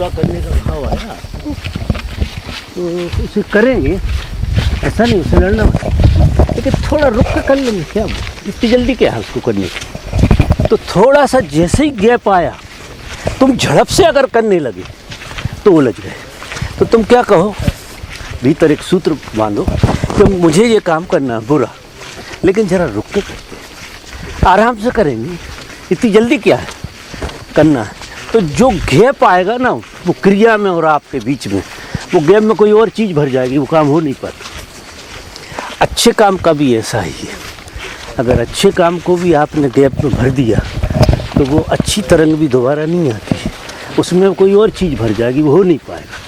पूरा करने का भाव आया तो उसे करेंगे, ऐसा नहीं उसे लड़ना, लेकिन थोड़ा रुक कर कर लेंगे। क्या इतनी जल्दी क्या है उसको करने की? तो थोड़ा सा जैसे ही गैप आया, तुम झड़प से अगर करने लगे तो उलझ गए। तो तुम क्या कहो, भीतर एक सूत्र बांधो कि मुझे ये काम करना है बुरा, लेकिन ज़रा रुक के करते, आराम से करेंगे, इतनी जल्दी क्या है करना है। तो जो गैप आएगा ना वो क्रिया में और आपके बीच में, वो गैप में कोई और चीज़ भर जाएगी, वो काम हो नहीं पाता। अच्छे काम का भी ऐसा ही है, अगर अच्छे काम को भी आपने गैप में भर दिया तो वो अच्छी तरंग भी दोबारा नहीं आती है, उसमें कोई और चीज़ भर जाएगी, वो हो नहीं पाएगा।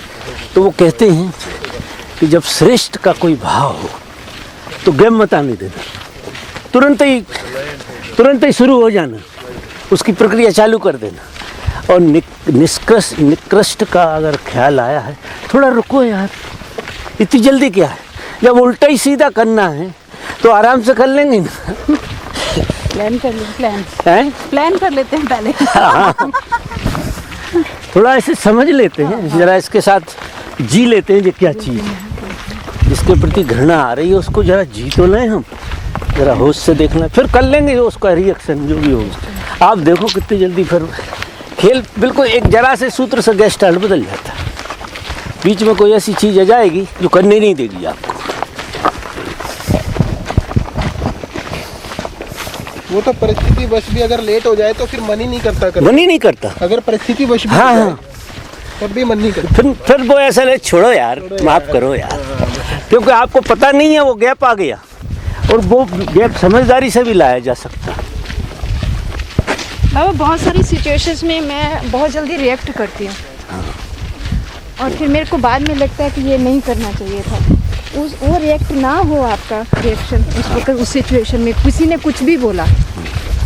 तो वो कहते हैं कि जब श्रेष्ठ का कोई भाव हो तो गैप मत आने देना, तुरंत ही शुरू हो जाना, उसकी प्रक्रिया चालू कर देना। और निकृष्ट का अगर ख्याल आया है, थोड़ा रुको यार, इतनी जल्दी क्या है। जब उल्टा ही सीधा करना है तो आराम से कर लेंगे ना। प्लान कर लें, प्लान कर लेते हैं पहले। हाँ, थोड़ा ऐसे समझ लेते हैं, जरा इसके साथ जी लेते हैं। ये क्या चीज़ है जिसके प्रति घृणा आ रही है, उसको जरा जी तो लें हम, जरा होश से देखना, फिर कर लेंगे उसका रिएक्शन जो भी होगा। आप देखो कितनी जल्दी फिर खेल बिल्कुल एक जरा से सूत्र से गैस स्टार्ट बदल जाता है। बीच में कोई ऐसी चीज़ आ जाएगी जो करने नहीं देगी आपको। वो तो परिस्थिति वश भी अगर लेट हो जाए तो फिर मन ही नहीं करता, मन ही नहीं करता। अगर परिस्थिति वश भी हाँ, तब भी मन नहीं करता। फिर वो ऐसा ले, छोड़ो यार, माफ़ करो यार, क्योंकि आपको पता नहीं है वो गैप आ गया, और वो गैप समझदारी से भी लाया जा सकता है। बाबा बहुत सारी सिचुएशंस में मैं बहुत जल्दी रिएक्ट करती हूँ, और फिर मेरे को बाद में लगता है कि ये नहीं करना चाहिए था। वो रिएक्ट ना हो, आपका रिएक्शन उस वक्त उस सिचुएशन में किसी ने कुछ भी बोला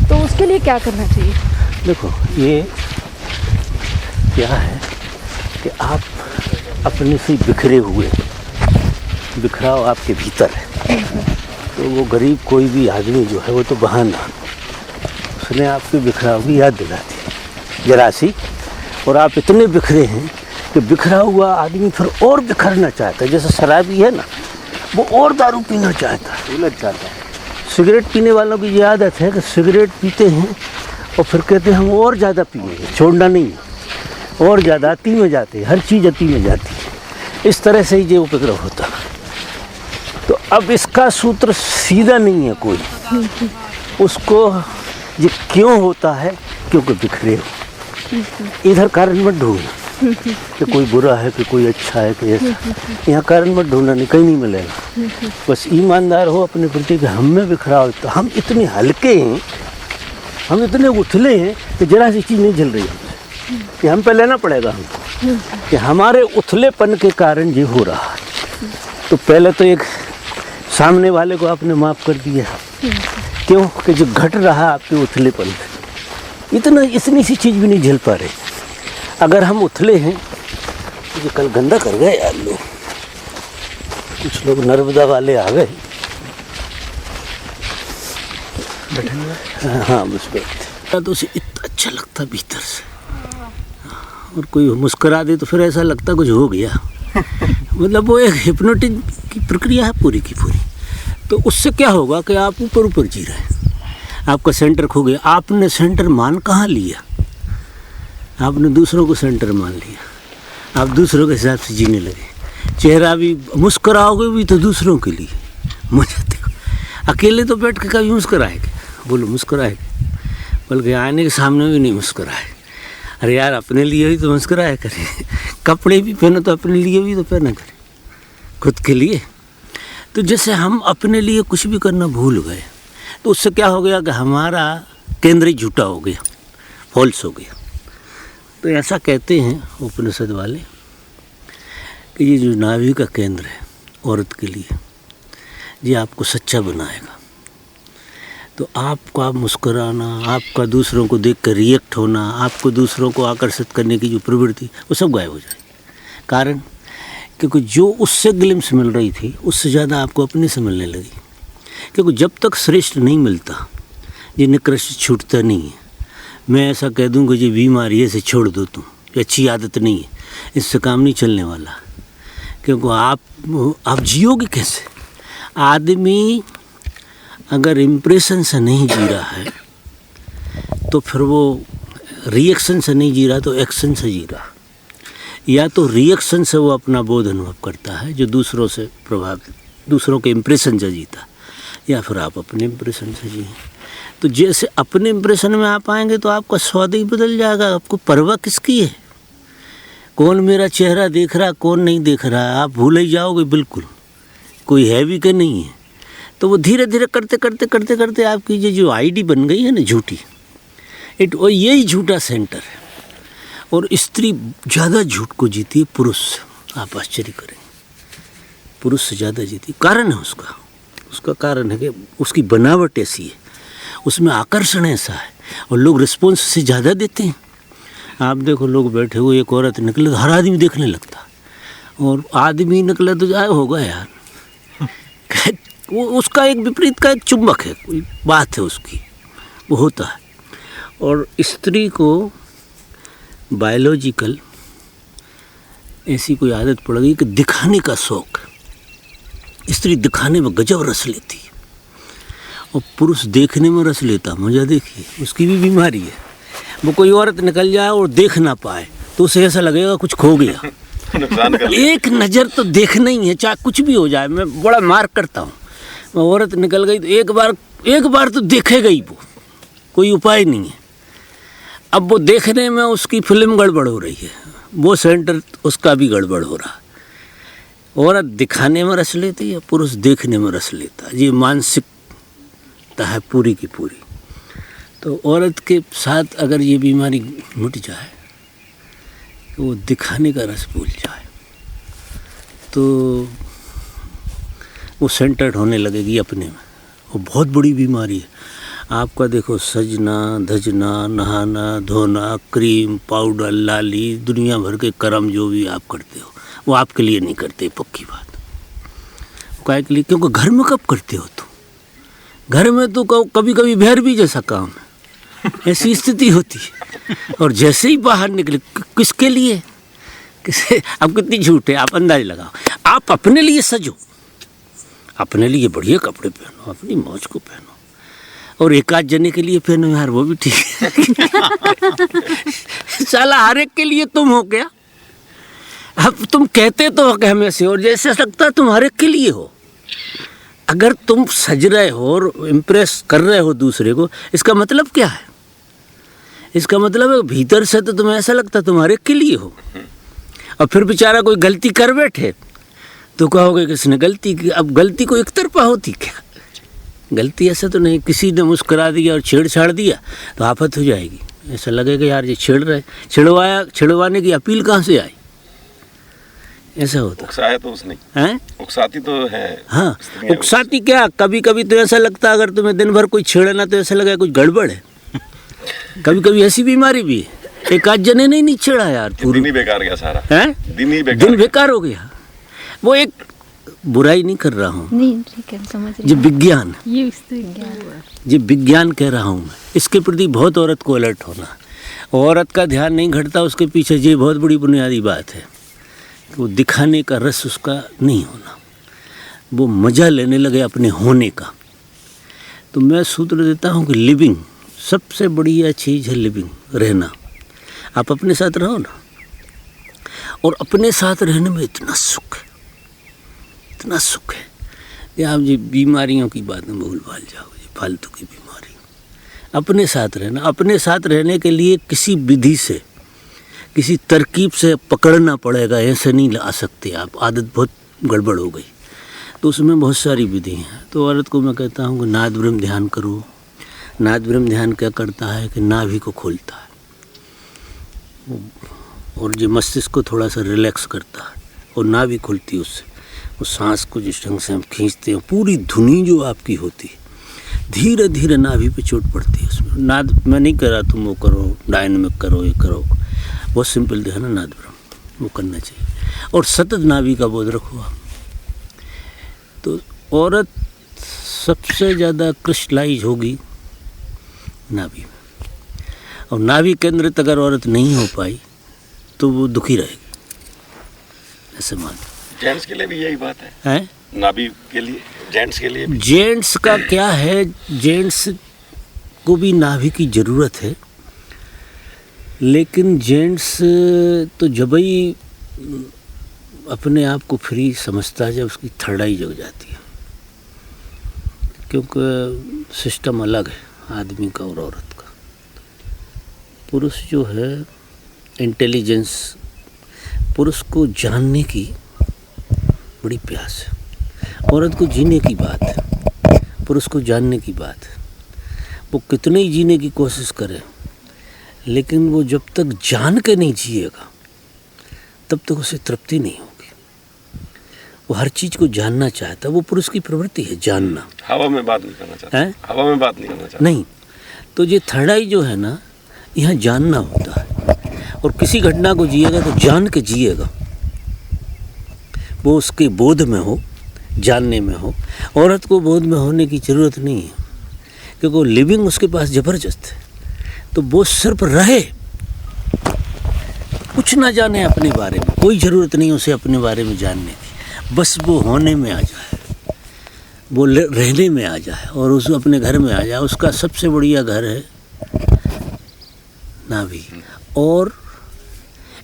तो उसके लिए क्या करना चाहिए? देखो ये क्या है कि आप अपने से बिखरे हुए, बिखराव आपके भीतर है। तो वो गरीब कोई भी आदमी जो है वो तो बहाना, उसने आपके बिखराव की याद दिला दी जरा सी, और आप इतने बिखरे हैं कि बिखरा हुआ आदमी फिर और बिखरना चाहता है। जैसे शराबी है ना, वो और दारू पीना चाहता है, उलझ जाता है। सिगरेट पीने वालों की ये आदत है कि सिगरेट पीते हैं और फिर कहते हैं हम और ज़्यादा पिएंगे, छोड़ना नहीं, और ज़्यादा अति में जाते हैं, हर चीज़ अति में जाती है। इस तरह से ही ये उपद्रव होता है। तो अब इसका सूत्र सीधा नहीं है कोई, उसको ये क्यों होता है, क्योंकि बिखरे हो। इधर कारण मत ढूंढना कि कोई बुरा है कि कोई अच्छा है कि ऐसा, यहाँ कारण मत ढूंढना, नहीं कहीं नहीं मिलेगा। बस ईमानदार हो अपने प्रति कि हम में बिखराव, तो हम इतने हल्के हैं, हम इतने उथले हैं कि जरा सी चीज़ नहीं झल रही हमसे, कि हम पे लेना पड़ेगा हमको, कि हमारे उथलेपन के कारण ये हो रहा है। तो पहले तो एक सामने वाले को आपने माफ़ कर दिया, क्यों कि जो घट रहा आपके उथलेपन से, इतनी सी चीज़ भी नहीं झेल पा रहे। अगर हम उथले हैं तो कल गंदा कर गए यार लोग, कुछ लोग नर्मदा वाले आ गए, हाँ बस बैठते, तो उसे इतना अच्छा लगता भीतर से, और कोई मुस्कुरा दे तो फिर ऐसा लगता कुछ हो गया। मतलब वो एक हिप्नोटिक की प्रक्रिया है पूरी की पूरी। तो उससे क्या होगा कि आप ऊपर ऊपर जी रहे हैं, आपका सेंटर खो गया। आपने सेंटर मान कहाँ लिया, आपने दूसरों को सेंटर मान लिया, आप दूसरों के हिसाब से जीने लगे। चेहरा भी मुस्कुराओगे भी तो दूसरों के लिए, मुझे देखो अकेले तो बैठ के कभी मुस्कुराएगा, बोलो मुस्कुराएगा, बल्कि आने के सामने भी नहीं मुस्कुराए। अरे यार अपने लिए भी तो मुस्कुराया करें, कपड़े भी पहनो तो अपने लिए भी तो पहना करें, खुद के लिए। तो जैसे हम अपने लिए कुछ भी करना भूल गए, तो उससे क्या हो गया कि हमारा केंद्र ही झूठा हो गया, फॉल्स हो गया। तो ऐसा कहते हैं उपनिषद वाले कि ये जो नाभि का केंद्र है औरत के लिए, ये आपको सच्चा बनाएगा। तो आपका मुस्कुराना, आपका दूसरों को देख कर रिएक्ट होना, आपको दूसरों को आकर्षित करने की जो प्रवृत्ति, वो सब गायब हो जाएगी। कारण क्योंकि जो उससे ग्लिम्स मिल रही थी उससे ज़्यादा आपको अपने से मिलने लगी। क्योंकि जब तक श्रेष्ठ नहीं मिलता ये निकृष्ट छूटता नहीं है। मैं ऐसा कह दूँ कि ये बीमारी है, इसे छोड़ दो तुम, ये अच्छी आदत नहीं है, इससे काम नहीं चलने वाला, क्योंकि आप जियोगे कैसे? आदमी अगर इम्प्रेशन से नहीं जी रहा है तो फिर वो रिएक्शन से नहीं जी रहा तो एक्शन से जी रहा। या तो रिएक्शन से वो अपना बोध अनुभव करता है जो दूसरों से प्रभावित, दूसरों के इम्प्रेशन से जीता, या फिर आप अपने इम्प्रेशन से जिए। तो जैसे अपने इम्प्रेशन में आप आएंगे तो आपका स्वाद ही बदल जाएगा। आपको परवाह किसकी है? कौन मेरा चेहरा देख रहा, कौन नहीं देख रहा, आप भूल ही जाओगे बिल्कुल, कोई है भी कि नहीं है। तो वो धीरे धीरे करते करते करते करते आपकी जो आईडी बन गई है ना झूठी, यही झूठा सेंटर है। और स्त्री ज़्यादा झूठ को जीती है पुरुष से। आप आश्चर्य करेंगे, पुरुष से ज़्यादा जीती। कारण है उसका कारण है कि उसकी बनावट ऐसी है, उसमें आकर्षण ऐसा है, और लोग रिस्पॉन्स से ज़्यादा देते हैं। आप देखो, लोग बैठे हुए, एक औरत निकले तो हर आदमी देखने लगता, और आदमी निकला तो जाए होगा यार वो उसका एक विपरीत का एक चुंबक है, कोई बात है उसकी, वो होता है। और स्त्री को बायोलॉजिकल ऐसी कोई आदत पड़ गई कि दिखाने का शौक। स्त्री दिखाने में गजब रस लेती है, और पुरुष देखने में रस लेता। मज़ा देखिए, उसकी भी बीमारी है। वो कोई औरत निकल जाए और देख ना पाए तो उसे ऐसा लगेगा कुछ खो गया। एक नज़र तो देखना ही है, चाहे कुछ भी हो जाए। मैं बड़ा मार्क करता हूँ, वो औरत निकल गई तो एक बार तो देखेगा ही वो, कोई उपाय नहीं है। अब वो देखने में उसकी फिल्म गड़बड़ हो रही है, वो सेंटर उसका भी गड़बड़ हो रहा। औरत दिखाने में रस लेती है, पुरुष देखने में रस लेता है। ये मानसिकता है पूरी की पूरी। तो औरत के साथ अगर ये बीमारी मिट जाए, तो वो दिखाने का रस भूल जाए, तो वो सेंटर्ड होने लगेगी अपने में। वो बहुत बड़ी बीमारी है। आपका देखो, सजना धजना, नहाना धोना, क्रीम पाउडर लाली, दुनिया भर के कर्म जो भी आप करते हो वो आपके लिए नहीं करते, पक्की बात। काय के लिए? क्योंकि घर में कब करते हो तुम? घर में तो कभी कभी भैरवी जैसा काम है, ऐसी स्थिति होती है। और जैसे ही बाहर निकले, किसके लिए? अब कितनी झूठ है, आप अंदाज लगाओ। आप अपने लिए सजो, अपने लिए बढ़िया कपड़े पहनो, अपनी मौज को पहनो, और एक आध जने के लिए पहनो यार, वो भी ठीक है। साला हर एक के लिए तुम हो क्या? अब तुम कहते तो हो कि हम ऐसे, और जैसे लगता है तुम हर एक के लिए हो। अगर तुम सज रहे हो और इम्प्रेस कर रहे हो दूसरे को, इसका मतलब क्या है? इसका मतलब है भीतर से तो तुम्हें ऐसा लगता तुम हर एक के लिए हो। और फिर बेचारा कोई गलती कर बैठे तो कहोगे किसने गलती की? अब गलती को एक तरफा होती क्या? गलती ऐसा तो नहीं, किसी ने मुस्कुरा दिया और छेड़छाड़ दिया तो आफत हो जाएगी। ऐसा लगेगा यार ये छेड़ रहे, छिड़वाने की अपील कहाँ से आई? ऐसा होता। उकसाया तो उसने हैं? उकसाती तो है। हाँ, उकसाती क्या? कभी कभी तो ऐसा लगता अगर तुम्हें दिन भर कोई छेड़ना तो ऐसा लगा कुछ गड़बड़ है। कभी कभी ऐसी बीमारी भी है, एक आध जने नहीं छेड़ा यार, दिन ही बेकार गया सारा। हैं? दिन बेकार हो गया। वो एक बुराई नहीं कर रहा हूँ, नहीं ठीक है, समझ रही ये विज्ञान, ये विज्ञान कह रहा हूँ मैं। इसके प्रति बहुत औरत को अलर्ट होना। औरत का ध्यान नहीं घटता उसके पीछे, ये बहुत बड़ी बुनियादी बात है। वो दिखाने का रस उसका नहीं होना, वो मज़ा लेने लगे अपने होने का। तो मैं सूत्र देता हूँ कि लिविंग सबसे बढ़िया चीज़ है, लिविंग, रहना। आप अपने साथ रहो ना, और अपने साथ रहने में इतना सुख है, इतना सुख है कि आप ये बीमारियों की बात में भूल भाल जाओगे, फालतू की बीमारी। अपने साथ रहना, अपने साथ रहने के लिए किसी विधि से, किसी तरकीब से पकड़ना पड़ेगा, ऐसे नहीं ला सकते आप। आदत बहुत गड़बड़ हो गई तो उसमें बहुत सारी विधि हैं। तो औरत को मैं कहता हूँ कि नाद ब्रह्म ध्यान करो। नाद ब्रह्म ध्यान क्या करता है कि नाभि को खोलता है और जो मस्तिष्क को थोड़ा सा रिलैक्स करता है, और नाभि खुलती है उससे। वो सांस को जिस ढंग से हम खींचते हैं, पूरी धुनी जो आपकी होती है, धीरे धीरे नाभि पे चोट पड़ती है उसमें। नाद मैं नहीं कह रहा तुम वो करो, डायनामिक करो, ये करो, बहुत सिंपल ध्यान है नाद ब्रह्म, वो करना चाहिए। और सतत नाभि का बोध रखो आप। तो औरत सबसे ज़्यादा क्रिस्टलाइज होगी नाभि में, और नाभि केंद्रित अगर औरत नहीं हो पाई तो वो दुखी रहेगी। ऐसे मान। जेंट्स के लिए भी यही बात है, हैं नाभि के लिए, जेंट्स के लिए भी। जेंट्स का क्या है, जेंट्स को भी नाभि की ज़रूरत है, लेकिन जेंट्स तो जब ही अपने आप को फ्री समझता है जब उसकी थर्ड आई जग जाती है, क्योंकि सिस्टम अलग है आदमी का और औरत का। पुरुष जो है इंटेलिजेंस, पुरुष को जानने की बड़ी प्यास है, औरत को जीने की बात है, पुरुष को जानने की बात है। वो कितने ही जीने की कोशिश करे, लेकिन वो जब तक जान के नहीं जिएगा तब तक उसे तृप्ति नहीं होगी। वो हर चीज़ को जानना चाहता है, वो पुरुष की प्रवृत्ति है जानना। हवा में बात नहीं करना चाहता है, हवा में बात नहीं करना चाहता नहीं। तो ये थर्ड आई जो है ना, यहाँ जानना होता है, और किसी घटना को जिएगा तो जान के जिएगा, वो उसके बोध में हो, जानने में हो। औरत को बोध में होने की ज़रूरत नहीं है, क्योंकि वो लिविंग उसके पास ज़बरदस्त है। तो वो सिर्फ रहे, कुछ ना जाने अपने बारे में, कोई ज़रूरत नहीं उसे अपने बारे में जानने की, बस वो होने में आ जाए, वो रहने में आ जाए और उस अपने घर में आ जाए। उसका सबसे बढ़िया घर है नाभि, और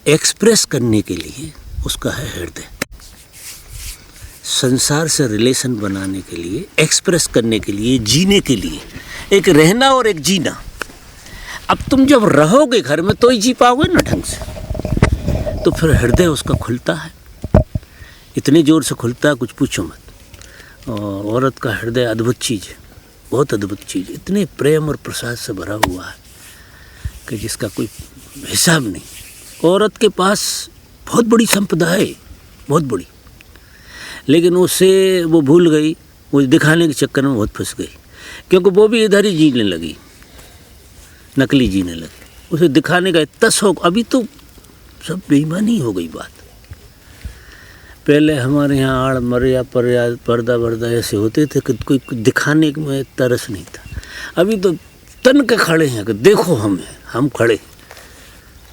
एक्सप्रेस करने के लिए उसका है हृदय। संसार से रिलेशन बनाने के लिए, एक्सप्रेस करने के लिए, जीने के लिए, एक रहना और एक जीना। अब तुम जब रहोगे घर में तो ही जी पाओगे ना ढंग से, तो फिर हृदय उसका खुलता है, इतने ज़ोर से खुलता है कुछ पूछो मत। और औरत का हृदय अद्भुत चीज़ है, बहुत अद्भुत चीज़, इतने प्रेम और प्रसाद से भरा हुआ है कि जिसका कोई हिसाब नहीं। औरत के पास बहुत बड़ी संपदा है, बहुत बड़ी, लेकिन उससे वो भूल गई, वो दिखाने के चक्कर में बहुत फंस गई, क्योंकि वो भी इधर ही जीने लगी, नकली जीने लगी। उसे दिखाने का इतना शौक, अभी तो सब बेईमानी हो गई बात। पहले हमारे यहाँ आड़ मर्या पर्दा वर्दा ऐसे होते थे कि कोई दिखाने में तरस नहीं था। अभी तो तन के खड़े हैं कि देखो हम खड़े,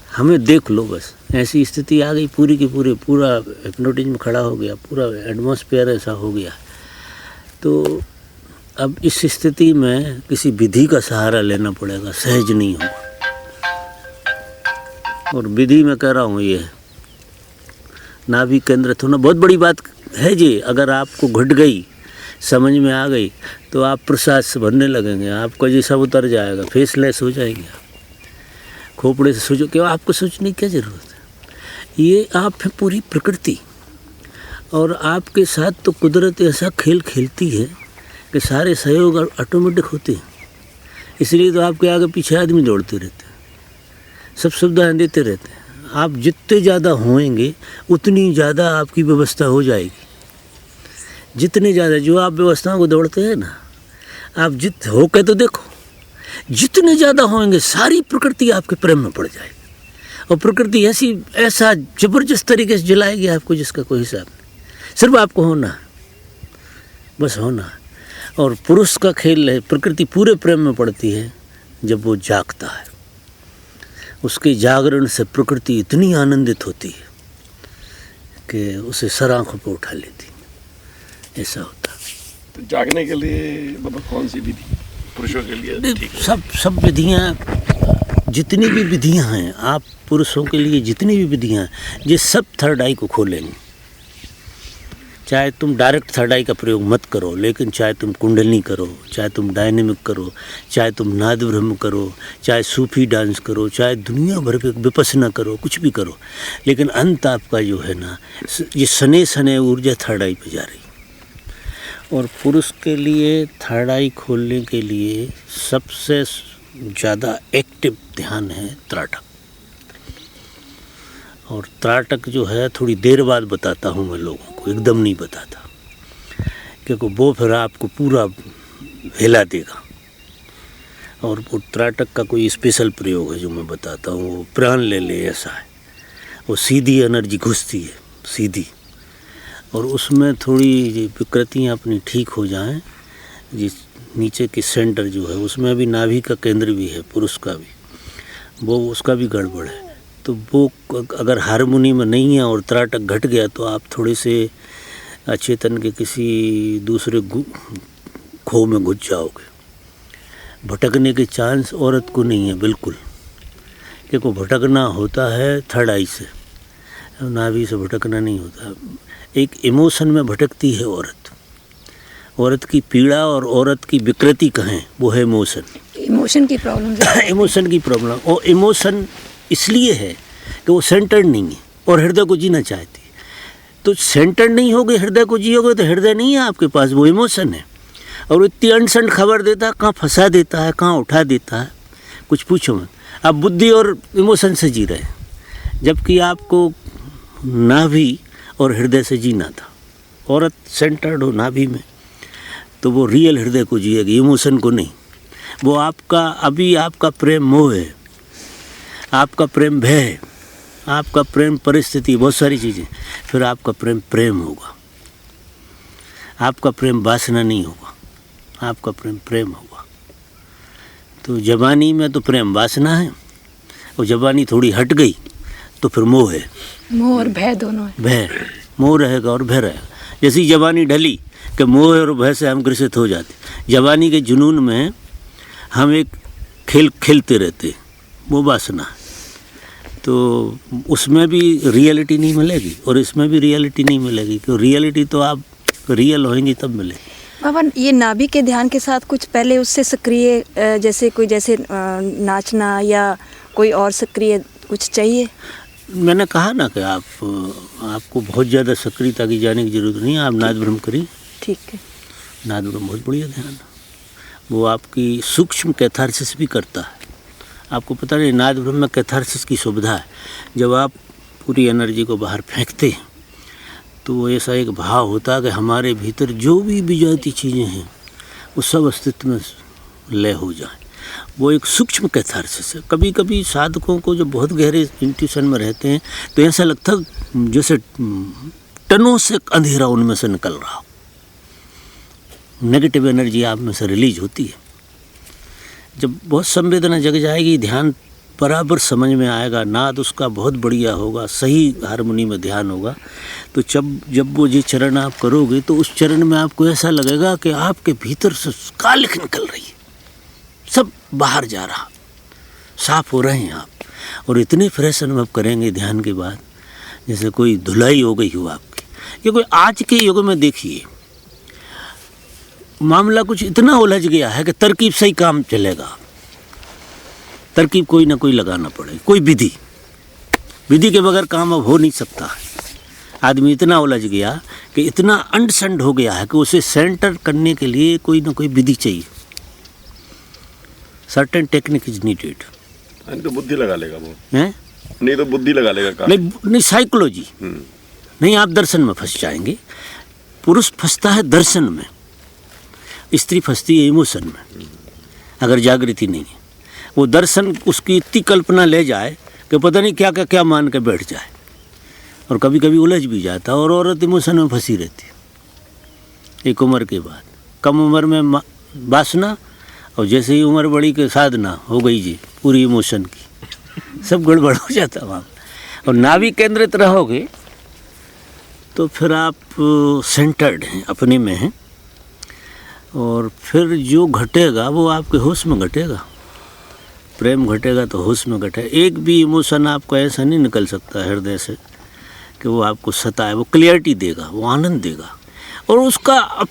हमें देख लो बस। ऐसी स्थिति आ गई, पूरी की पूरा हिप्नोटिज्म खड़ा हो गया, पूरा एटमॉस्फेयर ऐसा हो गया। तो अब इस स्थिति में किसी विधि का सहारा लेना पड़ेगा, सहज नहीं होगा। और विधि में कह रहा हूँ ये नाभि केंद्र होना बहुत बड़ी बात है जी। अगर आपको घट गई, समझ में आ गई, तो आप प्रसाद से भरने लगेंगे, आपका जी सब उतर जाएगा, फेसलेस हो जाएंगे, खोपड़े से सोचो क्यों, आपको सोचने की क्या ज़रूरत है। ये आप है पूरी प्रकृति, और आपके साथ तो कुदरत ऐसा खेल खेलती है कि सारे सहयोग ऑटोमेटिक होते हैं। इसलिए तो आपके आगे पीछे आदमी दौड़ते रहते हैं, सब सुविधाएं देते रहते हैं। आप जितने ज़्यादा होएंगे उतनी ज़्यादा आपकी व्यवस्था हो जाएगी। जितने ज़्यादा जो आप व्यवस्थाओं को दौड़ते हैं ना, आप जित हो के तो देखो, जितने ज़्यादा होंगे सारी प्रकृति आपके प्रेम में पड़ जाएगी, और प्रकृति ऐसा ज़बरदस्त तरीके से जलाएगी आपको जिसका कोई हिसाब नहीं। सिर्फ आपको होना है, बस होना है। और पुरुष का खेल है, प्रकृति पूरे प्रेम में पड़ती है जब वो जागता है। उसके जागरण से प्रकृति इतनी आनंदित होती है कि उसे सर आँखों पर उठा लेती है, ऐसा होता है। तो जागने के लिए बाबा कौन सी विधि पुरुषों के लिए ठीक है? सब विधियाँ, जितनी भी विधियाँ हैं, आप पुरुषों के लिए जितनी भी विधियाँ हैं, ये सब थर्ड आई को खोलेंगे। चाहे तुम डायरेक्ट थर्ड आई का प्रयोग मत करो, लेकिन चाहे तुम कुंडलिनी करो, चाहे तुम डायनेमिक करो, चाहे तुम नाद ब्रह्म करो, चाहे सूफी डांस करो, चाहे दुनिया भर के विपස්සना करो, कुछ भी करो, लेकिन अंत आपका जो है ना, ये सने सने ऊर्जा थर्ड आई पे जा रही। और पुरुष के लिए थर्ड आई खोलने के लिए सबसे ज़्यादा एक्टिव ध्यान है त्राटक। और त्राटक जो है थोड़ी देर बाद बताता हूँ मैं लोगों को, एकदम नहीं बताता, क्योंकि वो फिर आपको पूरा हिला देगा। और वो त्राटक का कोई स्पेशल प्रयोग है जो मैं बताता हूँ, वो प्राण ले ले ऐसा है, वो सीधी एनर्जी घुसती है सीधी, और उसमें थोड़ी विकृतियाँ अपनी ठीक हो जाएं। जिस नीचे के सेंटर जो है उसमें भी नाभि का केंद्र भी है, पुरुष का भी, वो उसका भी गड़बड़ है। तो वो अगर हारमोनी में नहीं है और त्राटक घट गया तो आप थोड़े से अचेतन के किसी दूसरे खो में घुस जाओगे। भटकने के चांस औरत को नहीं है बिल्कुल, क्योंकि भटकना होता है थर्ड आई से, नाभि से भटकना नहीं होता। एक इमोशन में भटकती है औरत। औरत की पीड़ा और औरत की विकृति कहें वो है इमोशन। इमोशन की प्रॉब्लम इमोशन की प्रॉब्लम। और इमोशन इसलिए है कि वो सेंटर्ड नहीं है और हृदय को जीना चाहती है। तो सेंटर्ड नहीं होगे, हृदय को जियोगे तो हृदय नहीं है आपके पास, वो इमोशन है। और इतनी अनसंट खबर देता है, कहाँ फंसा देता है, कहाँ उठा देता है, कुछ पूछो मत। आप बुद्धि और इमोशन से जी रहे हैं, जबकि आपको नाभि और हृदय से जीना था। औरत सेंटर्ड हो नाभि में तो वो रियल हृदय को जिएगी, इमोशन को नहीं। वो आपका अभी आपका प्रेम मोह है, आपका प्रेम भय है, आपका प्रेम परिस्थिति, बहुत सारी चीज़ें। फिर आपका प्रेम प्रेम होगा, आपका प्रेम वासना नहीं होगा, आपका प्रेम प्रेम होगा। तो जवानी में तो प्रेम वासना है, और जवानी थोड़ी हट गई तो फिर मोह है। मोह और भय दोनों है। भय, मोह रहेगा और भय रहेगा। जैसी जवानी ढली कि मोह और भय से हम ग्रसित हो जाते। जवानी के जुनून में हम एक खेल खेलते रहते, वो वासना है। तो उसमें भी रियलिटी नहीं मिलेगी और इसमें भी रियलिटी नहीं मिलेगी, क्योंकि रियलिटी तो आप रियल होंगी तब मिलेगी। बाबा, ये नाभि के ध्यान के साथ कुछ पहले उससे सक्रिय जैसे नाचना या कोई और सक्रिय कुछ चाहिए? मैंने कहा ना कि आपको बहुत ज़्यादा सक्रियता की जाने की ज़रूरत नहीं है। आप नाद ब्रह्म करिए। ठीक है। नाद ब्रह्म बहुत बढ़िया ध्यान है, वो आपकी सूक्ष्म कैथारसिस भी करता है। आपको पता नहीं, नाद ब्रह्म में कैथारसिस की सुविधा है। जब आप पूरी एनर्जी को बाहर फेंकते हैं तो वो ऐसा एक भाव होता है कि हमारे भीतर जो भी विजाती चीज़ें हैं वो सब अस्तित्व में लय हो जाए। वो एक सूक्ष्म कैथारसिस है। कभी कभी साधकों को जो बहुत गहरे इंट्यूशन में रहते हैं तो ऐसा लगता है जैसे टनों से अंधेरा उनमें से निकल रहा हो, नेगेटिव एनर्जी आप में से रिलीज होती है। जब बहुत संवेदना जग जाएगी, ध्यान बराबर समझ में आएगा, नाद उसका बहुत बढ़िया होगा, सही हारमोनी में ध्यान होगा, तो जब वो ये चरण आप करोगे तो उस चरण में आपको ऐसा लगेगा कि आपके भीतर से कालिख निकल रही है, सब बाहर जा रहा, साफ हो रहे हैं आप। और इतने फ्रेश अनुभव करेंगे ध्यान के बाद जैसे कोई धुलाई हो गई हो आपकी। क्योंकि आज के युग में देखिए मामला कुछ इतना उलझ गया है कि तरकीब से ही काम चलेगा। तरकीब कोई ना कोई लगाना पड़े, कोई विधि के बगैर काम अब हो नहीं सकता है। आदमी इतना उलझ गया कि इतना अंडसंड हो गया है कि उसे सेंटर करने के लिए कोई ना कोई विधि चाहिए। Certain technique is needed. नहीं तो बुद्धि लगा लेगा वो, हैं? नहीं तो बुद्धि लगा लेगा काम। नहीं साइकोलॉजी नहीं, आप दर्शन में फंस जाएंगे। पुरुष फंसता है दर्शन में, स्त्री फंसती है इमोशन में। अगर जागृति नहीं है, वो दर्शन उसकी इतनी कल्पना ले जाए कि पता नहीं क्या क्या क्या मान के बैठ जाए, और कभी कभी उलझ भी जाता है। और औरत इमोशन में फंसी रहती है एक उम्र के बाद। कम उम्र में वासना, और जैसे ही उम्र बड़ी के साधना हो गई जी पूरी इमोशन की, सब गड़बड़ हो जाता वहाँ। और नाभि केंद्रित रहोगे तो फिर आप सेंटर्ड हैं, अपने में हैं, और फिर जो घटेगा वो आपके होश में घटेगा। प्रेम घटेगा तो होश में घटेगा। एक भी इमोशन आपको ऐसा नहीं निकल सकता हृदय से कि वो आपको सताए। वो क्लियरिटी देगा, वो आनंद देगा। और उसका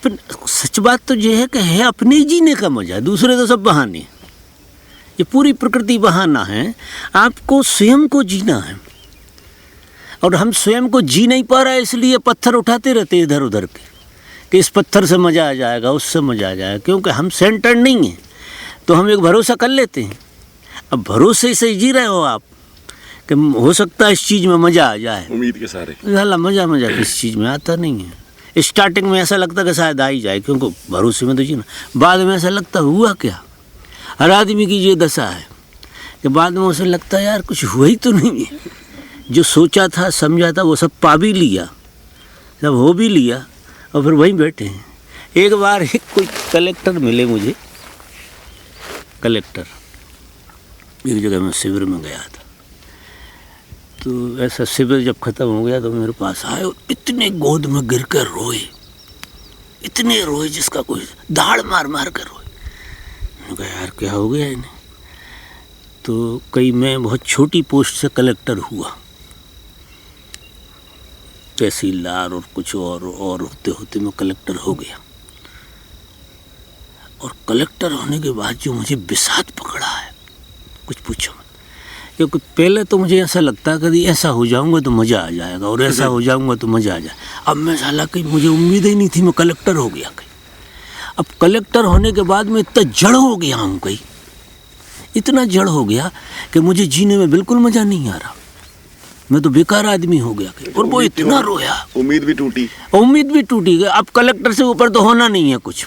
सच बात तो ये है कि है अपने जीने का मजा, दूसरे तो सब बहाने। ये पूरी प्रकृति बहाना है, आपको स्वयं को जीना है। और हम स्वयं को जी नहीं पा रहे, इसलिए पत्थर उठाते रहते इधर उधर के कि इस पत्थर से मजा आ जाएगा, उससे मजा आ जाएगा। क्योंकि हम सेंटर्ड नहीं हैं, तो हम एक भरोसा कर लेते हैं। अब भरोसे से जी रहे हो आप कि हो सकता है इस चीज़ में मज़ा आ जाए, उम्मीद के सारे। मज़ा किस चीज़ में आता नहीं है। स्टार्टिंग में ऐसा लगता कि शायद आ ही जाए, क्योंकि भरोसे में तो जीना। बाद में ऐसा लगता हुआ क्या। हर आदमी की ये दशा है कि बाद में उसे लगता है यार कुछ हुआ ही तो नहीं है। जो सोचा था समझा था वो सब पा भी लिया, सब हो भी लिया, और फिर वहीं बैठे हैं। एक बार एक कोई कलेक्टर मिले मुझे, कलेक्टर, एक जगह मैं शिविर में गया था। तो ऐसा शिविर जब ख़त्म हो गया तो मेरे पास आए और इतने गोद में गिर कर रोए, इतने रोए जिसका कोई दाढ़ मार मार कर रोए। मैंने कहा यार क्या हो गया इन्हें। तो कई मैं बहुत छोटी पोस्ट से कलेक्टर हुआ, तहसीलदार और कुछ और होते होते मैं कलेक्टर हो गया। और कलेक्टर होने के बाद जो मुझे बिसात पकड़ा है कुछ पूछो मत। क्योंकि पहले तो मुझे ऐसा लगता कभी ऐसा हो जाऊंगा तो मज़ा आ जाएगा और ऐसा हो जाऊंगा तो मज़ा आ जाए। अब मैं साला कहीं मुझे उम्मीद ही नहीं थी मैं कलेक्टर हो गया कहीं। अब कलेक्टर होने के बाद मैं इतना जड़ हो गया हूँ कहीं, इतना जड़ हो गया कि मुझे जीने में बिल्कुल मज़ा नहीं आ रहा। मैं तो बेकार आदमी हो गया कहीं। और वो इतना रोया, उम्मीद भी टूटी। उम्मीद भी टूटी गई। अब कलेक्टर से ऊपर तो होना नहीं है कुछ,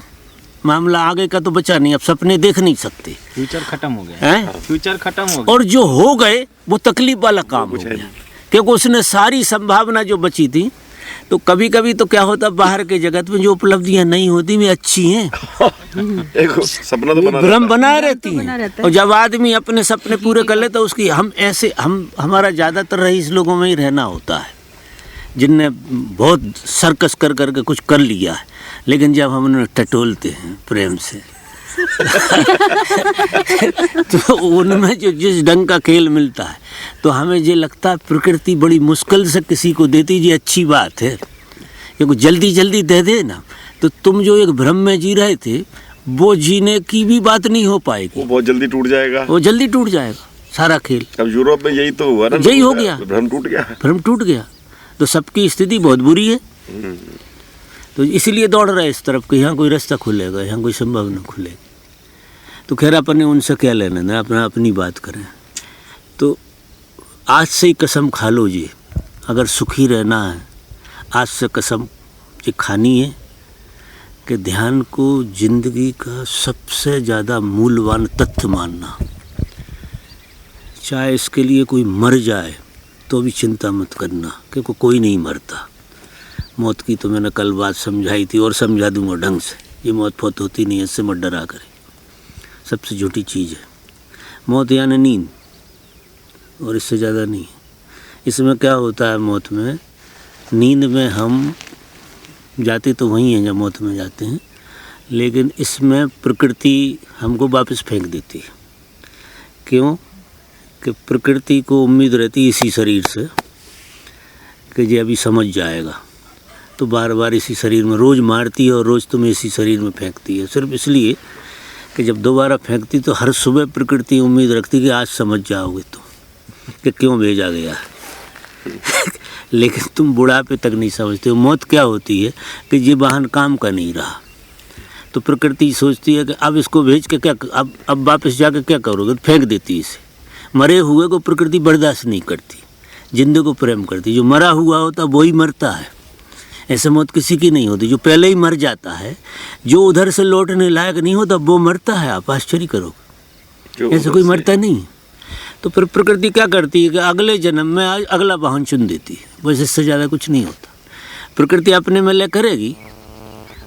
मामला आगे का तो बचा नहीं, अब सपने देख नहीं सकते, फ्यूचर खत्म हो गया हैं? फ्यूचर खत्म हो गया। और जो हो गए वो तकलीफ वाला काम हो गया, क्योंकि उसने सारी संभावना जो बची थी। तो कभी कभी तो क्या होता बाहर के जगत में जो उपलब्धियां नहीं होती वे अच्छी हैं, एक सपना तो बना भ्रम बनाए रहती हैं। और जब आदमी अपने सपने पूरे कर ले तो उसकी हमारा ज़्यादातर रईस लोगों में ही रहना होता है जिनने बहुत सर्कस कर करके कुछ कर लिया है, लेकिन जब हम उन्हें टटोलते हैं प्रेम से तो उनमें जो जिस ढंग का खेल मिलता है तो हमें ये लगता है प्रकृति बड़ी मुश्किल से किसी को देती, ये अच्छी बात है। क्योंकि जल्दी जल्दी दे दे ना तो तुम जो एक भ्रम में जी रहे थे वो जीने की भी बात नहीं हो पाएगी, वो बहुत जल्दी टूट जाएगा, वो जल्दी टूट जाएगा सारा खेल। अब यूरोप में यही तो हुआ ना, यही हो गया, भ्रम टूट गया, भ्रम टूट गया। तो सबकी स्थिति बहुत बुरी है, तो इसलिए दौड़ रहा है इस तरफ कि यहाँ कोई रास्ता खुलेगा, यहाँ कोई संभावना खुलेगी। तो खैर अपन ने उनसे क्या लेना ना, अपना अपनी बात करें। तो आज से ही कसम खा लो जी, अगर सुखी रहना है आज से कसम ये खानी है कि ध्यान को जिंदगी का सबसे ज़्यादा मूल्यवान तथ्य मानना। चाहे इसके लिए कोई मर जाए तो भी चिंता मत करना, क्योंकि कोई नहीं मरता। मौत की तो मैंने कल बात समझाई थी और समझा दूंगा ढंग से। ये मौत फौत होती नहीं है, इससे मत डरा करें, सबसे झूठी चीज़ है मौत, यानी नींद, और इससे ज़्यादा नहीं है। इसमें क्या होता है मौत में, नींद में हम जाते तो वहीं हैं जब मौत में जाते हैं, लेकिन इसमें प्रकृति हमको वापस फेंक देती है। क्यों? कि प्रकृति को उम्मीद रहती है इसी शरीर से कि ये अभी समझ जाएगा, तो बार बार इसी शरीर में रोज़ मारती है और रोज़ तुम्हें इसी शरीर में फेंकती है, सिर्फ इसलिए कि जब दोबारा फेंकती तो हर सुबह प्रकृति उम्मीद रखती कि आज समझ जाओगे तुम कि क्यों भेजा गया लेकिन तुम बुढ़ापे तक नहीं समझते हो। मौत क्या होती है कि ये वाहन काम का नहीं रहा, तो प्रकृति सोचती है कि अब इसको भेज के क्या, अब वापस जाकर क्या करोगे, फेंक देती इसे। मरे हुए को प्रकृति बर्दाश्त नहीं करती, जिंदे को प्रेम करती। जो मरा हुआ होता वही मरता है, ऐसे मौत किसी की नहीं होती। जो पहले ही मर जाता है, जो उधर से लौटने लायक नहीं होता वो मरता है। आप आश्चर्य करोगे, ऐसे कोई मरता नहीं। तो फिर प्रकृति क्या करती है कि अगले जन्म में अगला वाहन चुन देती है, बस इससे ज़्यादा कुछ नहीं होता। प्रकृति अपने में ले करेगी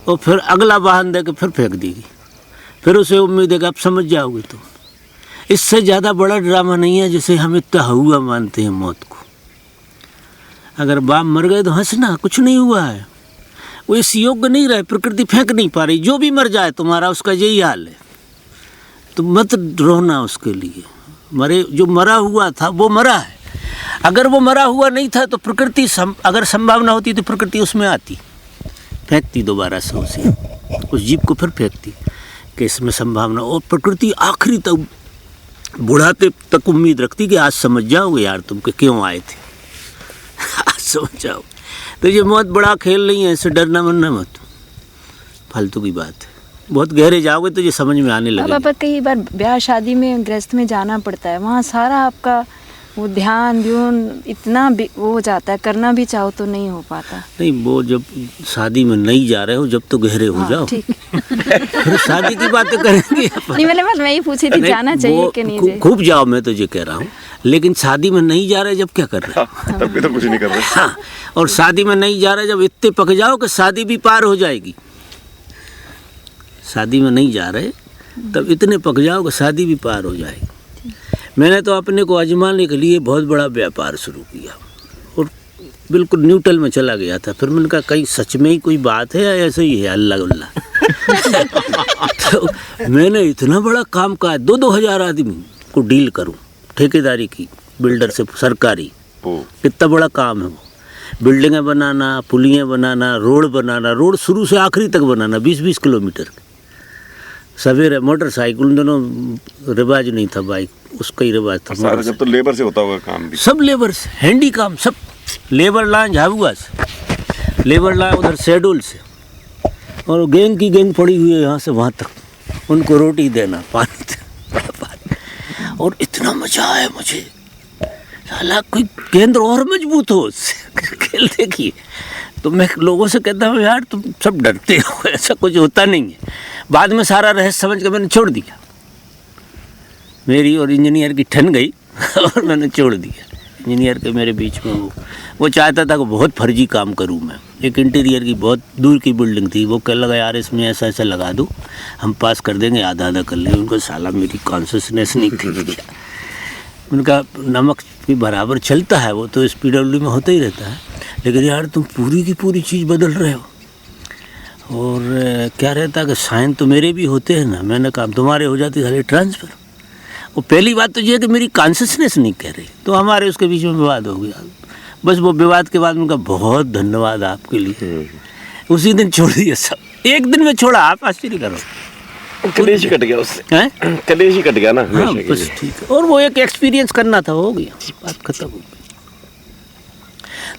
और फिर अगला वाहन दे के फिर फेंक देगी, फिर उसे उम्मीद है कि आप समझ जाओगे। तो इससे ज़्यादा बड़ा ड्रामा नहीं है जिसे हम इतना हुआ मानते हैं मौत को। अगर बाप मर गए तो हंसना, कुछ नहीं हुआ है, वो इस योग्य नहीं रहे, प्रकृति फेंक नहीं पा रही। जो भी मर जाए तुम्हारा उसका यही हाल है, तो मत रोना उसके लिए। मरे जो मरा हुआ था वो मरा है, अगर वो मरा हुआ नहीं था तो प्रकृति अगर संभावना होती तो प्रकृति उसमें आती, फेंकती दोबारा से उसे, उस जीव को फिर फेंकती कि इसमें संभावना। और प्रकृति आखिरी तक बुढ़ाते तक उम्मीद रखती कि आज समझ जाओगे यार तुम कि क्यों आए थे, आज समझ जाओ। तो ये मौत बड़ा खेल नहीं है, इससे डरना मरना मत, फालतू की बात है। बहुत गहरे जाओगे तो ये समझ में आने लगेगा। अब कई बार ब्याह शादी में गृहस्थ में जाना पड़ता है, वहाँ सारा आपका वो ध्यान इतना वो हो जाता है, करना भी चाहो तो नहीं हो पाता। नहीं, वो जब शादी में नहीं जा रहे हो जब तो गहरे हो जाओ, ठीक फिर शादी की बातें करेंगे। नहीं, मैं ही पूछी थी जाना चाहिए कि नहीं चाहिए। खूब जाओ, मैं तो ये कह रहा हूँ, लेकिन शादी में नहीं जा रहे जब क्या कर रहे हो? तब भी तो कुछ नहीं कर रहे। हाँ, और शादी में नहीं जा रहे जब इतने पक जाओ कि शादी भी पार हो जाएगी। शादी में नहीं जा रहे तब इतने पक जाओ कि शादी भी पार हो जाएगी। मैंने तो अपने को आजमाने के लिए बहुत बड़ा व्यापार शुरू किया और बिल्कुल न्यूट्रल में चला गया था। फिर मैंने कहा कहीं सच में ही कोई बात है या ऐसे ही है अल्लाह उल्लाह। तो मैंने इतना बड़ा काम कहा 2-2 हज़ार आदमी को डील करूं, ठेकेदारी की, बिल्डर से सरकारी, कितना बड़ा काम है वो। बिल्डिंगें बनाना, पुलियाँ बनाना, रोड शुरू से आखिरी तक बनाना 20-20 किलोमीटर। सवेरे मोटरसाइकिल दोनों रिवाज नहीं था, बाइक उसका ही रिवाज था। सारा जब तो लेबर से होता होगा काम भी, सब लेबर से, हैंडी काम सब। लेबर लाए झाबुआ से, लेबर लाए उधर शेडोल से, और गैंग की गैंग पड़ी हुई है यहाँ से वहाँ तक, उनको रोटी देना, पानी देना। और इतना मजा आया मुझे, साला कोई केंद्र और मजबूत हो उससे। खेल देखिए तो मैं लोगों से कहता हूँ यार तुम सब डरते हो, ऐसा कुछ होता नहीं है। बाद में सारा रहस्य समझ कर मैंने छोड़ दिया, मेरी और इंजीनियर की ठन गई और मैंने छोड़ दिया। इंजीनियर के मेरे बीच में वो चाहता था कि बहुत फर्जी काम करूं मैं। एक इंटीरियर की बहुत दूर की बिल्डिंग थी, वो कह लगा यार इसमें ऐसा ऐसा लगा दूं, हम पास कर देंगे, आधा आधा कर लेंगे। उनको साला मेरी कॉन्शियसनेस नहीं थी। उनका नमक भी बराबर चलता है, वो तो SPW में होता ही रहता है, लेकिन यार तुम पूरी की पूरी चीज़ बदल रहे हो। और क्या रहता है कि साइन तो मेरे भी होते हैं ना। मैंने कहा तुम्हारे हो जाती खाली ट्रांसफ़र। वो पहली बात तो ये है कि मेरी कॉन्शियसनेस नहीं कह रही, तो हमारे उसके बीच में विवाद हो गया। बस वो विवाद के बाद उनका बहुत धन्यवाद आपके लिए। उसी दिन छोड़ दिया सब, एक दिन में छोड़ा। आप आश्चर्य करो, कलेश ही कट गया उससे, हैं? कलेश ही कट गया ना। हाँ बस ठीक है। और वो एक एक्सपीरियंस करना था, हो गया, बात खत्म हो गई।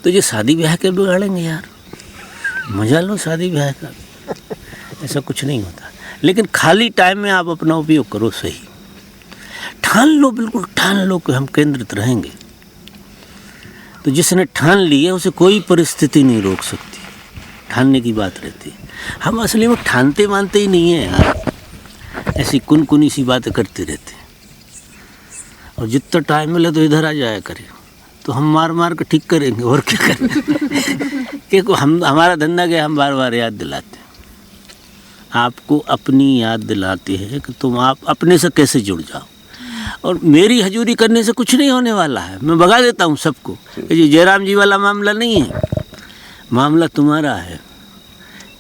तो ये शादी ब्याह के बिगाड़ेंगे यार, मजा लो शादी ब्याह का, ऐसा कुछ नहीं होता। लेकिन खाली टाइम में आप अपना उपयोग करो सही, ठान लो, बिल्कुल ठान लो कि हम केंद्रित रहेंगे। तो जिसने ठान लिया उसे कोई परिस्थिति नहीं रोक सकती, ठानने की बात रहती है। हम असली में ठानते मानते ही नहीं है यार, ऐसी कुन सी बातें करते रहते हैं। और जितना टाइम मिले तो इधर आ जाया करें, तो हम मार मार के ठीक करेंगे, और क्या करें। क्योंकि हमारा धंधा क्या, हम बार बार याद दिलाते हैं, आपको अपनी याद दिलाते हैं कि तुम आप अपने से कैसे जुड़ जाओ। और मेरी हजूरी करने से कुछ नहीं होने वाला है, मैं भगा देता हूँ सबको। ये जयराम जी वाला मामला नहीं है, मामला तुम्हारा है।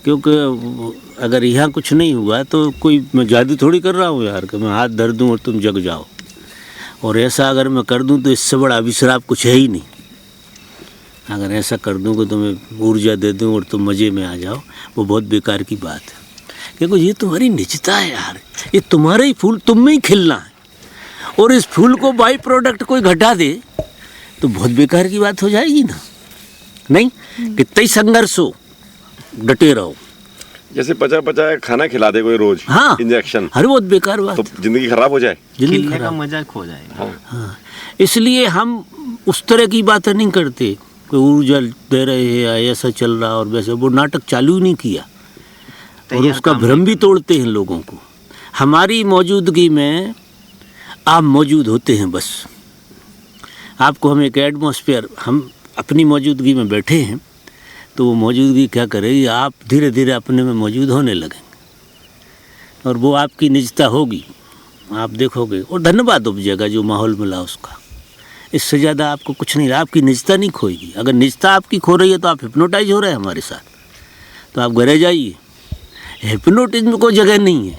क्योंकि अगर यहाँ कुछ नहीं हुआ तो कोई मैं जादू थोड़ी कर रहा हूँ यार कि मैं हाथ धर दूँ और तुम जग जाओ। और ऐसा अगर मैं कर दूँ तो इससे बड़ा अभिश्राप कुछ है ही नहीं। अगर ऐसा कर दूँ कि तुम्हें ऊर्जा दे दूँ और तुम मज़े में आ जाओ, वो बहुत बेकार की बात है। क्योंकि ये तुम्हारी निजता है यार, ये तुम्हारा ही फूल तुम में ही खिलना है। और इस फूल को बाई प्रोडक्ट कोई घटा दे तो बहुत बेकार की बात हो जाएगी ना। नहीं, कितना ही संघर्ष हो, डटे रहो। जैसे पचा खाना खिला दे कोई रोज, हाँ, इंजेक्शन, हर बहुत बेकार बात, तो जिंदगी खराब हो जाए, खिलने का मजा खो जाएगा। हाँ, इसलिए हम उस तरह की बातें नहीं करते कि ऊर्जा दे रहे हैं, ऐसा चल रहा और वैसे। वो नाटक चालू ही नहीं किया और उसका भ्रम भी तोड़ते हैं लोगों को। हमारी मौजूदगी में आप मौजूद होते हैं, बस आपको हम एक एटमॉस्फेयर, हम अपनी मौजूदगी में बैठे हैं, तो वो मौजूदगी क्या करेगी, आप धीरे धीरे अपने में मौजूद होने लगेंगे और वो आपकी निजता होगी, आप देखोगे और धन्यवाद उपजेगा जो माहौल मिला उसका। इससे ज़्यादा आपको कुछ नहीं, आपकी निजता नहीं खोएगी। अगर निजता आपकी खो रही है तो आप हिप्नोटाइज हो रहे हैं हमारे साथ, तो आप घरे जाइए। हिप्नोटिज्म को जगह नहीं है,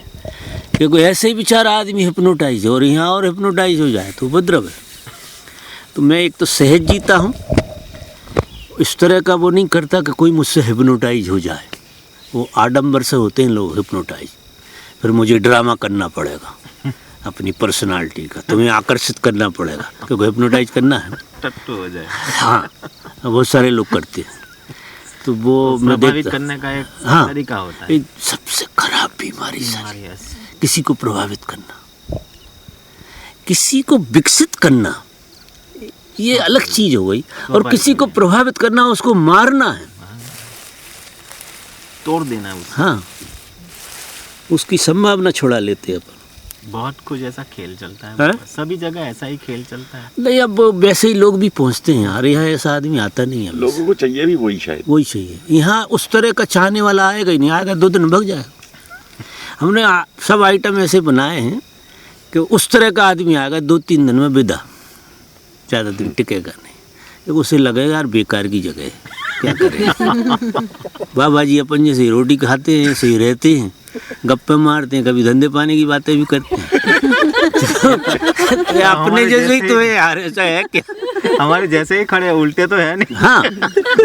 क्योंकि ऐसे ही बेचारा आदमी हिप्नोटाइज हो, और यहाँ और हिप्नोटाइज हो जाए तो उपद्रव है। तो मैं एक तो सहज जीता हूँ, इस तरह का वो नहीं करता कि कोई मुझसे हिप्नोटाइज हो जाए। वो आडंबर से होते हैं लोग हिप्नोटाइज, फिर मुझे ड्रामा करना पड़ेगा अपनी पर्सनालिटी का, तुम्हें आकर्षित करना पड़ेगा, क्योंकि हिप्नोटाइज करना है, टट्टू हो जाए। हाँ, बहुत सारे लोग करते हैं। तो वो मैं प्रभावित देखता, करने का एक हाँ, तरीका होता है। सबसे खराब बीमारी है किसी को प्रभावित करना, किसी को विकसित करना, ये अलग चीज हो गई। और किसी को प्रभावित करना, उसको मारना है, तोड़ देना है उसको। हाँ, उसकी संभावना छुड़ा लेते हैं अपन। बहुत कुछ ऐसा खेल चलता है, है? सभी जगह ऐसा ही खेल चलता है। नहीं, अब वैसे ही लोग भी पहुंचते हैं यार, यहाँ ऐसा आदमी आता नहीं है। लोगों को चाहिए भी वही, शायद वही चाहिए। यहाँ उस तरह का चाहने वाला आएगा ही नहीं, आएगा 2 दिन भग जाएगा। हमने सब आइटम ऐसे बनाए हैं कि उस तरह का आदमी आएगा 2-3 दिन में विदा, ज़्यादा दिन टिकेगा नहीं। तो उसे लगेगा यार बेकार की जगह है, क्या करें। बाबा जी अपन जैसे रोटी खाते हैं, सही रहते हैं, गप्पे मारते हैं, कभी धंधे पानी की बातें भी करते हैं। तो अपने जैसे ही तो है यार, ऐसा है क्या? हमारे जैसे ही खड़े, उल्टे तो है नहीं। हाँ,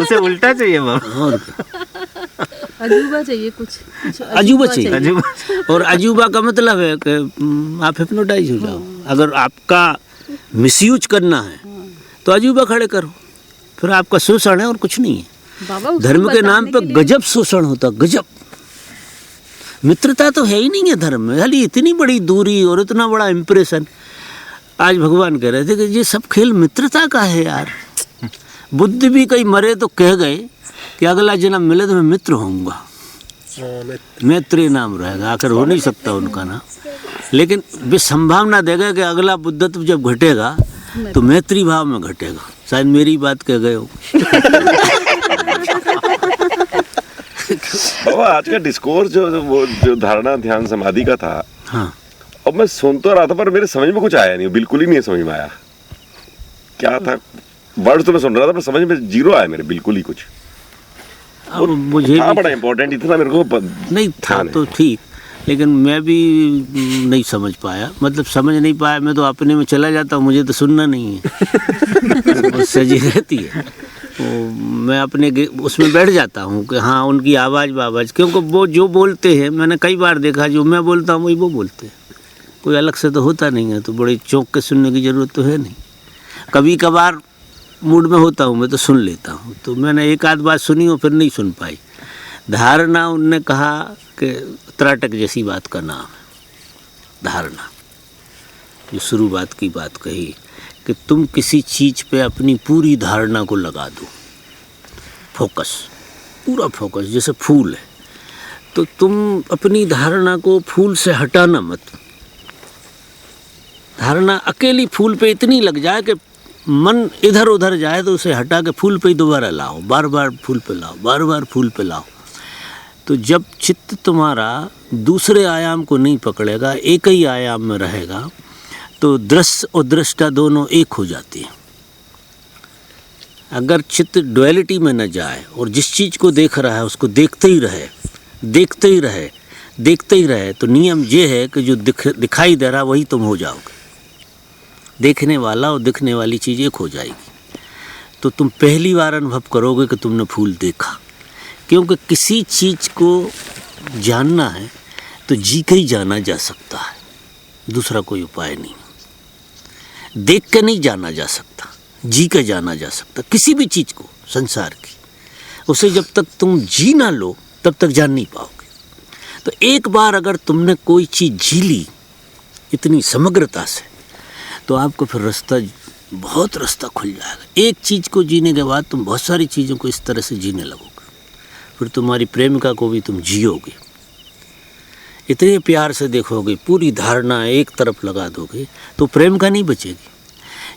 उसे उल्टा चाहिए बाबा। और अजूबा चाहिए कुछ अजूबा चाहिए। अजूबा। और अजूबा का मतलब है कि आप हिप्नोटाइज हो जाओ। अगर आपका मिसयूज करना है तो अजूबा खड़े करो, फिर आपका शोषण है और कुछ नहीं है। बाबा उसको धर्म के नाम बताने पे के लिए- गजब शोषण होता, गजब। मित्रता तो है ही नहीं है धर्म में, खाली इतनी बड़ी दूरी और इतना बड़ा इम्प्रेशन। आज भगवान कह रहे थे कि ये सब खेल मित्रता का है यार। बुद्ध भी कहीं मरे तो कह गए कि अगला जन्म मिले तो मैं मित्र होऊंगा, मैत्री नाम रहेगा। आखिर हो नहीं सकता उनका नाम, लेकिन वे संभावना देगा कि अगला बुद्धत्व जब घटेगा तो मैत्री भाव में घटेगा। शायद मेरी बात कह गए हो। बाबा आज का डिस्कोर्स जो धारणा ध्यान समाधि का था, हाँ, अब मैं सुन तो रहा था पर मेरे समझ में कुछ आया नहीं, बिल्कुल ही नहीं समझ में आया क्या था। वर्ड तो मैं सुन रहा था पर समझ में जीरो आया मेरे, बिल्कुल ही कुछ। अब मुझे था भी बड़ा इम्पोर्टेंट, इतना मेरे को नहीं था ध्यान है। तो ठीक, लेकिन मैं भी नहीं समझ पाया। मतलब समझ नहीं पाया, मैं तो अपने में चला जाता हूँ, मुझे तो सुनना नहीं है। वो सजी रहती है, वो मैं अपने उसमें बैठ जाता हूँ कि हाँ उनकी आवाज़, क्योंकि वो जो बोलते हैं मैंने कई बार देखा, जो मैं बोलता हूँ वही वो बोलते हैं, कोई अलग से तो होता नहीं है। तो बड़े चौंक के सुनने की ज़रूरत तो है नहीं। कभी कभार मूड में होता हूँ मैं तो सुन लेता हूँ। तो मैंने एक आध बात सुनी और फिर नहीं सुन पाई। धारणा, उनने कहा कि त्राटक जैसी बात का नाम है धारणा। जो शुरुआत की बात कही कि तुम किसी चीज़ पे अपनी पूरी धारणा को लगा दो, फोकस, पूरा फोकस। जैसे फूल है तो तुम अपनी धारणा को फूल से हटाना मत। धारणा अकेली फूल पे इतनी लग जाए कि मन इधर उधर जाए तो उसे हटा के फूल पे ही दोबारा लाओ, बार बार फूल पे लाओ, बार बार फूल पे लाओ। तो जब चित्त तुम्हारा दूसरे आयाम को नहीं पकड़ेगा, एक ही आयाम में रहेगा, तो दृश्य और दृष्टा दोनों एक हो जाती हैं। अगर चित्त डुअलिटी में न जाए और जिस चीज़ को देख रहा है उसको देखते ही रहे, देखते ही रहे, देखते ही रहे, तो नियम ये है कि जो दिखाई दे रहा वही तुम हो जाओगे। देखने वाला और दिखने वाली चीज़ एक हो जाएगी। तो तुम पहली बार अनुभव करोगे कि तुमने फूल देखा। क्योंकि किसी चीज़ को जानना है तो जी के ही जाना जा सकता है, दूसरा कोई उपाय नहीं। देख के नहीं जाना जा सकता, जी के जाना जा सकता किसी भी चीज़ को, संसार की। उसे जब तक तुम जी ना लो तब तक जान नहीं पाओगे। तो एक बार अगर तुमने कोई चीज़ जी ली इतनी समग्रता से, तो आपको फिर बहुत रास्ता खुल जाएगा। एक चीज़ को जीने के बाद तुम बहुत सारी चीज़ों को इस तरह से जीने लगोगे। फिर तुम्हारी प्रेमिका को भी तुम जियोगे, इतने प्यार से देखोगे, पूरी धारणा एक तरफ लगा दोगे, तो प्रेमिका नहीं बचेगी।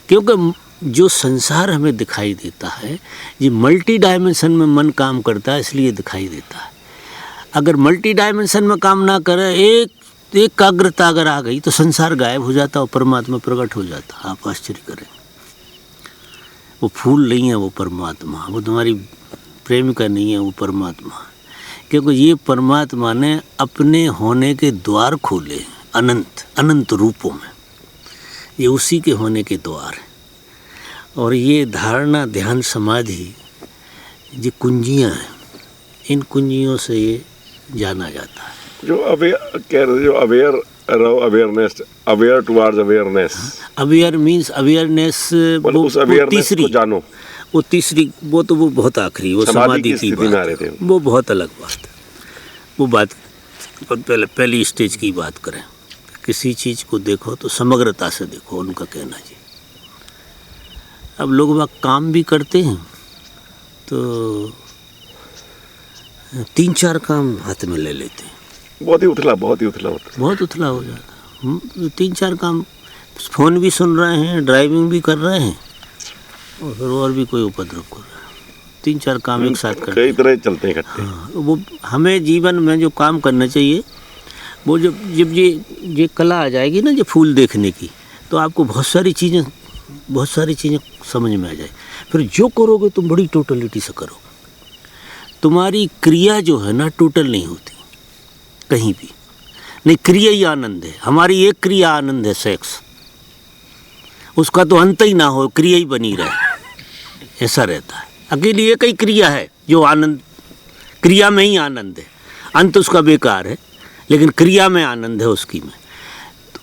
क्योंकि जो संसार हमें दिखाई देता है ये मल्टी डायमेंशन में मन काम करता है, इसलिए दिखाई देता है। अगर मल्टी डायमेंशन में काम ना करे, एक एकाग्रता अगर आ गई तो संसार गायब हो जाता और परमात्मा प्रकट हो जाता। आप आश्चर्य करें, वो फूल नहीं है, वो परमात्मा, वो तुम्हारी प्रेमिका नहीं है, वो परमात्मा। क्योंकि ये परमात्मा ने अपने होने के द्वार खोले अनंत अनंत रूपों में, ये उसी के होने के द्वार हैं। और ये धारणा ध्यान समाधि ये कुंजियाँ हैं, इन कुंजियों से ये जाना जाता है। जो अवेयर रहो, awareness, aware towards awareness. Aware means awareness, उस अवेयरनेस को जानो, वो तीसरी, वो तो वो बहुत आखिरी, वो समाधि की बात है, वो बहुत अलग बात है। वो बात पहली स्टेज की बात करें, किसी चीज़ को देखो तो समग्रता से देखो, उनका कहना जी। अब लोग वह काम भी करते हैं तो 3-4 काम हाथ में ले लेते हैं, बहुत ही उथला होता, बहुत उथला हो जाता है। 3-4 काम, फ़ोन भी सुन रहे हैं, ड्राइविंग भी कर रहे हैं और फिर और भी कोई उपद्रव कर रहा है। 3-4 काम एक साथ करते हैं, कई तरह चलते हैं इकट्ठे। हाँ, वो हमें जीवन में जो काम करना चाहिए वो जब ये कला आ जाएगी ना, ये फूल देखने की, तो आपको बहुत सारी चीज़ें समझ में आ जाए। फिर जो करोगे तुम बड़ी टोटलिटी से करोगे। तुम्हारी क्रिया जो है ना टोटल नहीं होती कहीं भी, नहीं, क्रिया ही आनंद है। हमारी एक क्रिया आनंद है, सेक्स, उसका तो अंत ही ना हो, क्रिया ही बनी रहे, ऐसा रहता है। अकेली एक ही क्रिया है जो आनंद, क्रिया में ही आनंद है, अंत उसका बेकार है, लेकिन क्रिया में आनंद है उसकी में।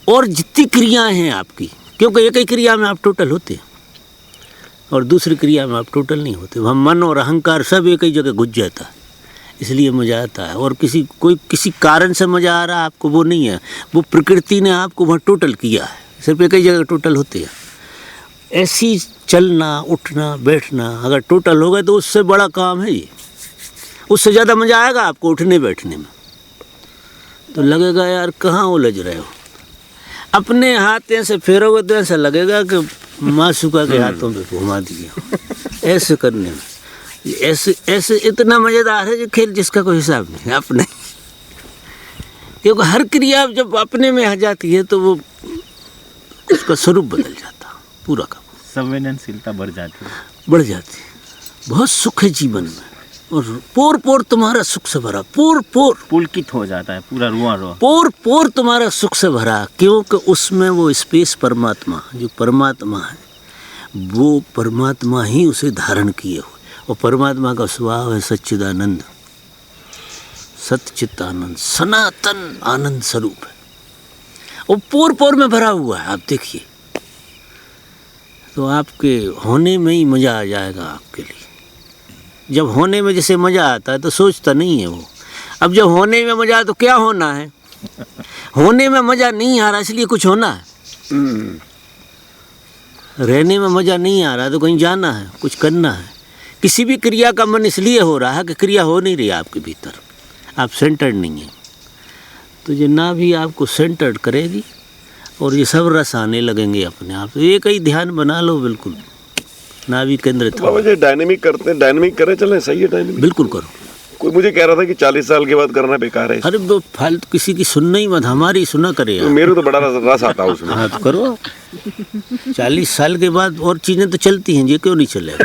और जितनी क्रियाएं हैं आपकी, क्योंकि एक ही क्रिया में आप टोटल होते हैं और दूसरी क्रिया में आप टोटल नहीं होते। हम मन और अहंकार सब एक ही जगह घुस जाता है, इसलिए मज़ा आता है। और किसी कारण से मज़ा आ रहा है आपको, वो नहीं है, वो प्रकृति ने आपको वहाँ टोटल किया है, सिर्फ एक ही जगह टोटल होते हैं। ऐसी चलना उठना बैठना अगर टोटल हो गए तो उससे बड़ा काम है ये, उससे ज़्यादा मज़ा आएगा आपको उठने बैठने में। तो लगेगा यार कहाँ उलझ रहे हो, अपने हाथ ऐसे फेरोगे तो ऐसा लगेगा कि मासूका के हाथों पे घुमा दिया। ऐसे करने में ऐसे इतना मज़ेदार है जो खेल जिसका कोई हिसाब नहीं अपने, क्योंकि हर क्रिया जब अपने में आ जाती है तो वो उसका स्वरूप बदल जाता पूरा का, संवेदनशीलता बढ़ जाती है। बहुत सुख है जीवन में, और पोर पोर तुम्हारा सुख से भरा, पोर पोर पुलकित हो जाता है पूरा, रुआ रुआ पोर पोर तुम्हारा सुख से भरा, क्योंकि उसमें वो स्पेस परमात्मा, जो परमात्मा है वो परमात्मा ही उसे धारण किए हुए, और परमात्मा का स्वभाव है सच्चिदानंद, सच्चिदानंद, सनातन आनंद स्वरूप है, वो पोर पोर में भरा हुआ है। आप देखिए तो आपके होने में ही मज़ा आ जाएगा आपके लिए। जब होने में जैसे मज़ा आता है तो सोचता नहीं है वो, अब जब होने में मज़ा तो क्या होना है, होने में मज़ा नहीं आ रहा इसलिए कुछ होना है, रहने में मज़ा नहीं आ रहा तो कहीं जाना है, कुछ करना है। किसी भी क्रिया का मन इसलिए हो रहा है कि क्रिया हो नहीं रही आपके भीतर, आप सेंटर्ड नहीं हैं। तो ये ना भी आपको सेंटर्ड करेगी और ये सब रस आने लगेंगे अपने आप। तो एक ही ध्यान बना लो, बिल्कुल नाभि केंद्रित हो। बाबा जी डायनेमिक करते हैं, डायनेमिक करें, चलें, सही है डायनेमिक, बिल्कुल करो। कोई मुझे कह रहा था कि 40 साल के बाद करना बेकार है। अरे वो फालतू किसी की सुनना ही मत, हमारी सुना करे तो यार। मेरे तो बड़ा रस आता है उसमें। हाँ तो करो, 40 साल के बाद और चीज़ें तो चलती हैं, ये क्यों नहीं चलेगा।